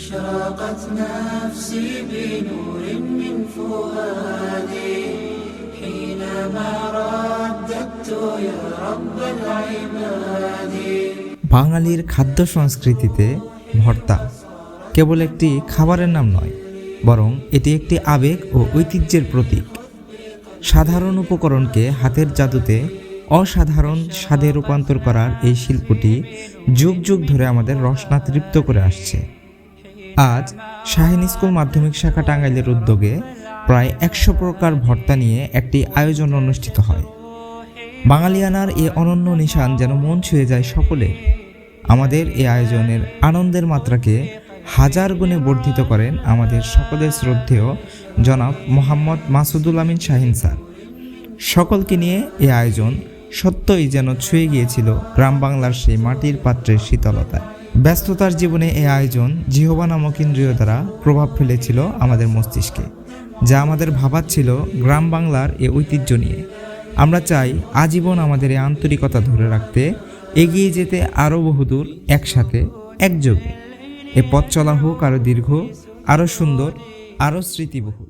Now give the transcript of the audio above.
أشرقت نفسي بنور من فؤادي حينما رددت يا رب العباد। বাঙালির খাদ্য সংস্কৃতিতে ভর্তা কেবল একটি খাবারের নাম নয়, বরং এটি একটি আবেগ ও ঐতিহ্যের প্রতীক। সাধারণ উপকরণকে হাতের জাদুতে অসাধারণ স্বাদে রূপান্তর করার এই শিল্পটি যুগ যুগ ধরে আমাদের রসনা তৃপ্ত করে আসছে। আজ শাহীন স্কুল মাধ্যমিক শাখা টাঙ্গাইলের উদ্যোগে প্রায় 100 প্রকার ভর্তা নিয়ে একটি আয়োজন অনুষ্ঠিত হয়। বাঙালিয়ানার এ অনন্য নিশান যেন মন ছুঁয়ে যায় সকলে। আমাদের এই আয়োজনের আনন্দের মাত্রাকে হাজার গুণে বর্ধিত করেন আমাদের সকলের শ্রদ্ধেয় জনাব মোহাম্মদ মাসুদুল আমিন শাহীন স্যার। সকলকে নিয়ে এই আয়োজন সত্যই যেন ছুঁয়ে গিয়েছিল গ্রাম বাংলার সেই মাটির পাত্রের শীতলতায়। ব্যস্ততার জীবনে এই আয়োজন জিহবা নামক ইন্দ্রিয় দ্বারা প্রভাব ফেলেছিল আমাদের মস্তিষ্কে, যা আমাদের ভাবাচ্ছিল গ্রাম বাংলার এ ঐতিহ্য নিয়ে। আমরা চাই আজীবন আমাদের এই আন্তরিকতা ধরে রাখতে, এগিয়ে যেতে আরও বহুদূর একসাথে একযোগে। এ পথ চলা হোক আরও দীর্ঘ, আরও সুন্দর, আরও স্মৃতিবহুল।